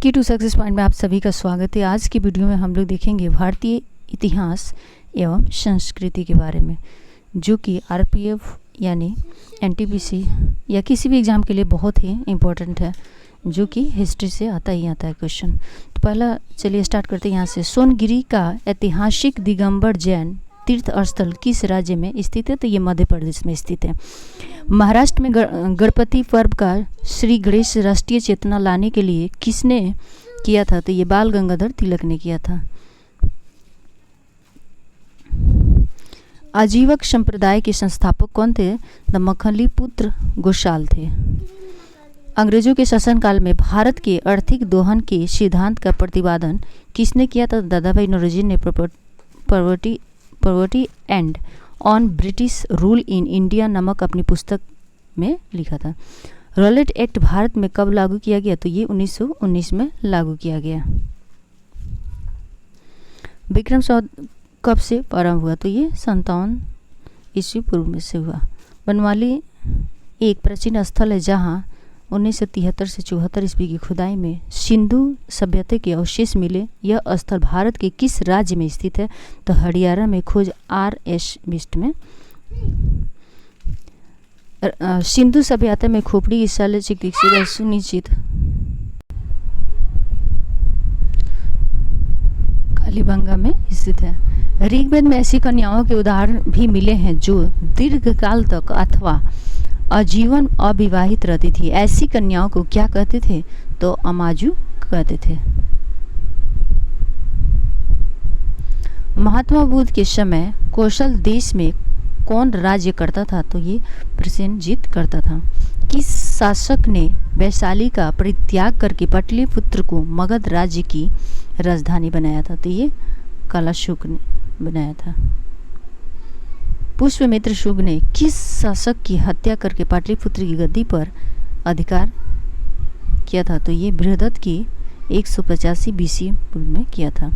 की to success point में आप सभी का स्वागत है। आज की वीडियो में हम लोग देखेंगे भारतीय इतिहास एवं संस्कृति के बारे में, जो कि आरपीएफ यानी एनटीपीसी या किसी भी एग्ज़ाम के लिए बहुत ही इम्पोर्टेंट है, जो कि हिस्ट्री से आता ही आता है क्वेश्चन। तो पहला चलिए स्टार्ट करते हैं यहाँ से। सोनगिरी का ऐतिहासिक दिगंबर जैन तीर्थ स्थल किस राज्य में स्थित है? तो ये मध्य प्रदेश में स्थित है। महाराष्ट्र में गणपति पर्व का श्री गणेश राष्ट्रीय चेतना लाने के लिए किसने किया था? तो ये बाल गंगाधर तिलक ने किया था। आजीवक संप्रदाय के संस्थापक कौन थे? द मखली पुत्र गोशाल थे। अंग्रेजों के शासनकाल में भारत के आर्थिक दोहन के सिद्धांत का प्रतिपादन किसने किया था? दादा भाई नौरोजी ने poverty and on British rule in India नामक अपनी पुस्तक में लिखा था। रॉलेट एक्ट भारत में कब लागू किया गया? तो ये 1919 में लागू किया गया। विक्रम संवत कब से प्रारंभ हुआ? तो ये 57 ईस्वी पूर्व में से हुआ। बनवाली एक प्राचीन स्थल है जहाँ 1973 से 74 ईस्वी की खुदाई में सिंधु सभ्यता के अवशेष मिले। यह स्थल भारत के किस राज्य में स्थित है? तो हरियाणा में। खोज RS बिस्ट में। सिंधु सभ्यता में खोपड़ी की शैल चिकित्सा सुनिश्चित। कालीबंगा में स्थित है। ऋग्वेद में ऐसी कन्याओं के उदाहरण भी मिले हैं जो दीर्घकाल तक अथवा आजीवन अविवाहित रहती थी। ऐसी कन्याओं को क्या कहते थे? तो अमाजू कहते थे। महात्मा बुद्ध के समय कौशल देश में कौन राज्य करता था? तो ये प्रसेनजीत करता था। किस शासक ने वैशाली का परित्याग करके पाटलिपुत्र को मगध राज्य की राजधानी बनाया था? तो ये कालाशुक ने बनाया था। पुष्यमित्र शुंग ने किस शासक की हत्या करके पाटलिपुत्र की गद्दी पर अधिकार किया था? तो ये बृहदत्त की 185 BC पूर्व में किया था।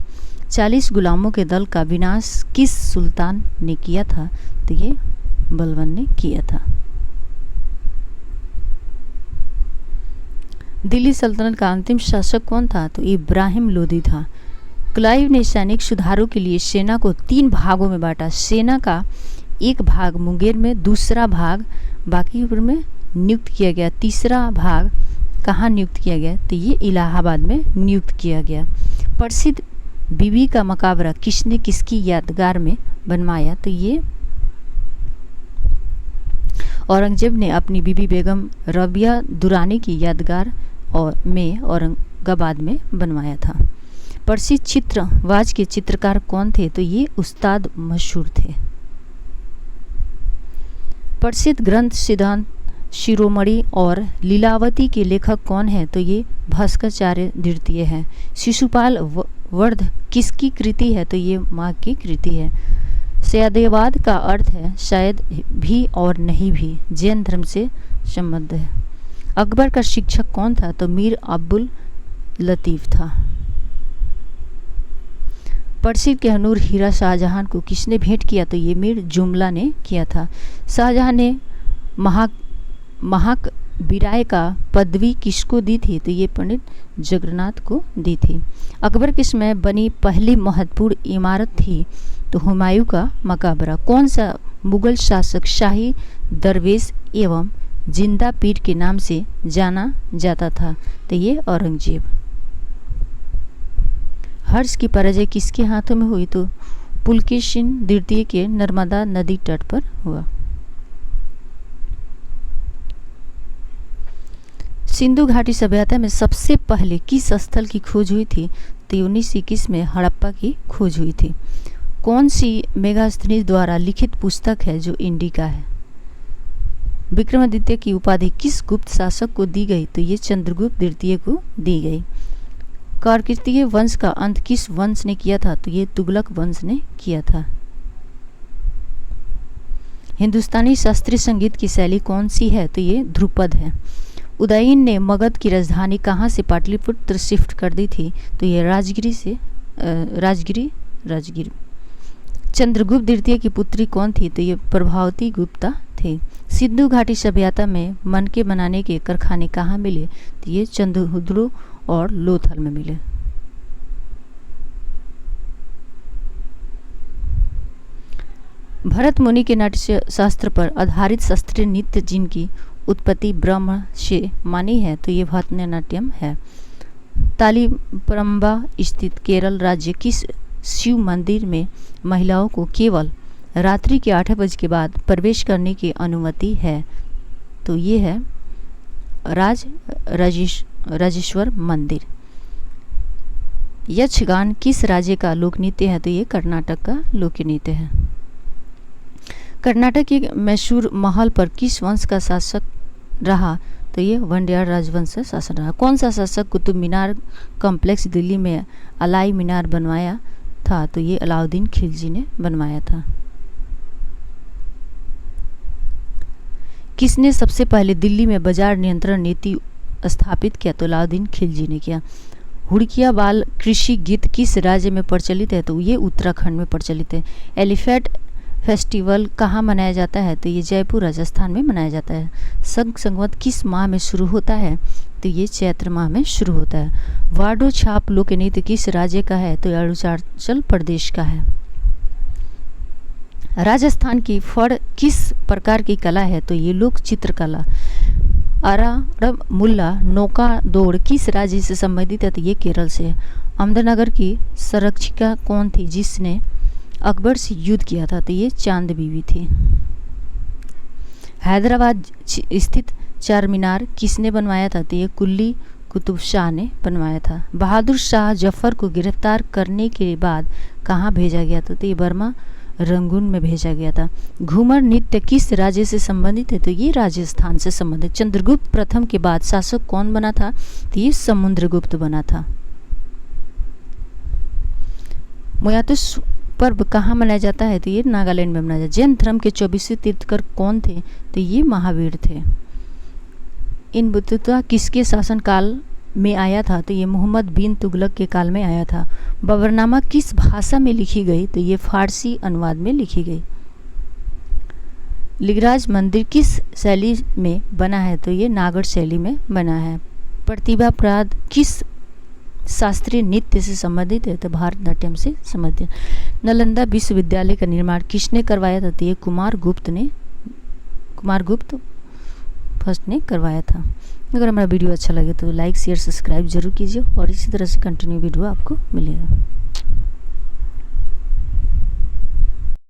40 गुलामों के दल का विनाश किस सुल्तान ने किया था? तो ये बलबन ने किया था। दिल्ली सल्तनत का अंतिम शासक कौन था? तो इब्राहिम लोदी था। क्लाइव ने सैनिक सुधारों के लिए सेना को 3 भागों में बांटा। सेना का एक भाग मुंगेर में, दूसरा भाग बांकीपुर में नियुक्त किया गया, तीसरा भाग कहाँ नियुक्त किया गया? तो ये इलाहाबाद में नियुक्त किया गया। प्रसिद्ध बीबी का मकबरा किसने किसकी यादगार में बनवाया? तो ये औरंगजेब ने अपनी बीबी बेगम रबिया दुरानी की यादगार में औरंगाबाद में बनवाया था। प्रसिद्ध चित्रवाज के चित्रकार कौन थे? तो ये उस्ताद मशहूर थे। प्रसिद्ध ग्रंथ सिद्धांत शिरोमणि और लीलावती के लेखक कौन है? तो ये भास्कराचार्य द्वितीय है। शिशुपाल वध किसकी कृति है? तो ये माँ की कृति है। सयादेवाद का अर्थ है शायद भी और नहीं भी। जैन धर्म से संबद्ध है। अकबर का शिक्षक कौन था? तो मीर अब्दुल लतीफ था। प्रसिद्ध कहनूर हीरा शाहजहां को किसने भेंट किया? तो ये मीर जुमला ने किया था। शाहजहां ने महाक बिराय का पदवी किसको दी थी? तो ये पंडित जगन्नाथ को दी थी। अकबर के समय बनी पहली महत्वपूर्ण इमारत थी तो हुमायूं का मकबरा। कौन सा मुगल शासक शाही दरवेश एवं जिंदा पीर के नाम से जाना जाता था? तो ये औरंगजेब। हर्ष की पराजय किसके हाथों में हुई? तो पुलकेशिन द्वितीय के नर्मदा नदी तट पर हुआ। सिंधु घाटी सभ्यता में सबसे पहले किस स्थल की खोज हुई थी? तो 1921 में हड़प्पा की खोज हुई थी। कौन सी मेगास्थनीज द्वारा लिखित पुस्तक है जो इंडिका है? विक्रमादित्य की उपाधि किस गुप्त शासक को दी गई? तो ये चंद्रगुप्त द्वितीय को दी गई। काकतीय वंश का अंत किस वंश ने किया था? तो ये तुगलक वंश ने किया था। हिंदुस्तानी शास्त्रीय संगीत की शैली कौन सी है? तो ये ध्रुपद है। उदयन ने मगध की राजधानी कहाँ से पाटलिपुत्र शिफ्ट कर दी थी? तो ये राजगिरी। चंद्रगुप्त द्वितीय की पुत्री कौन थी? तो ये प्रभावती गुप्ता थे। सिंधु घाटी सभ्यता में मनके बनाने के कारखाने कहाँ मिले? तो ये चंद्रहुद्रो और लोथल में मिले। भरत मुनि के नाट्य शास्त्र पर आधारित शास्त्रीय नृत्य जिनकी उत्पत्ति ब्रह्म से मानी है तो ये भरतनाट्यम है। तालीपरम्बा स्थित केरल राज्य किस शिव मंदिर में महिलाओं को केवल रात्रि के 8 बजे के बाद प्रवेश करने की अनुमति है? तो ये है राजेश्वर मंदिर। यक्षगान किस राज्य का लोक नृत्य है? तो ये कर्नाटक का लोक नृत्य है। कर्नाटक के मैसूर महल पर किस वंश का शासक रहा? तो ये वंड्यार राजवंश से शासन रहा। कौन सा शासक कुतुब मीनार कॉम्प्लेक्स दिल्ली में अलाई मीनार बनवाया था? तो ये अलाउद्दीन खिलजी ने बनवाया था। किसने सबसे पहले दिल्ली में बाजार नियंत्रण नीति स्थापित किया? तो अलाउद्दीन खिलजी ने किया। हुड़किया बाल कृषि गीत किस राज्य में प्रचलित है? तो ये उत्तराखंड में प्रचलित है। एलिफेंट फेस्टिवल कहाँ मनाया जाता है? तो ये जयपुर राजस्थान में मनाया जाता है। संघ संवत किस माह में शुरू होता है? तो ये चैत्र माह में शुरू होता है। वार्डो छाप लोक नृत्य किस राज्य का है? तो अरुणाचल प्रदेश का है। राजस्थान की फड़ किस प्रकार की कला है? तो ये लोक चित्रकला। आरामुल्ला नौका दौड़ किस राज्य से संबंधित है? तो ये केरल से। अहमदनगर की संरक्षिका कौन थी जिसने अकबर से युद्ध किया था? तो ये चांद बीवी थी। हैदराबाद स्थित चार मीनार किसने बनवाया था? तो ये कुली कुतुब शाह ने बनवाया था। बहादुर शाह जफर को गिरफ्तार करने के बाद कहाँ भेजा गया था? तो ये बर्मा रंगून में भेजा गया था। घूमर नृत्य किस राज्य से संबंधित है? तो ये राजस्थान से संबंधित। चंद्रगुप्त प्रथम के बाद शासक कौन बना था? तो ये समुद्रगुप्त बना था। मोयातुस पर्व कहाँ मनाया जाता है? तो ये नागालैंड में मनाया जाता है। जैन धर्म के 24वें तीर्थंकर कौन थे? तो ये महावीर थे। इन बतूता किसके शासनकाल में आया था? तो ये मोहम्मद बिन तुगलक के काल में आया था। बाबरनामा किस भाषा में लिखी गई? तो ये फारसी अनुवाद में लिखी गई। लिंगराज मंदिर किस शैली में बना है? तो ये नागर शैली में बना है। प्रतिभा प्राद किस शास्त्रीय नृत्य से संबंधित है? तो भारतनाट्यम से संबंधित। नालंदा विश्वविद्यालय का निर्माण किसने करवाया था? तो ये कुमार गुप्त फर्स्ट ने करवाया था। अगर हमारा वीडियो अच्छा लगे तो लाइक शेयर सब्सक्राइब जरूर कीजिए और इसी तरह से कंटिन्यू वीडियो आपको मिलेगा।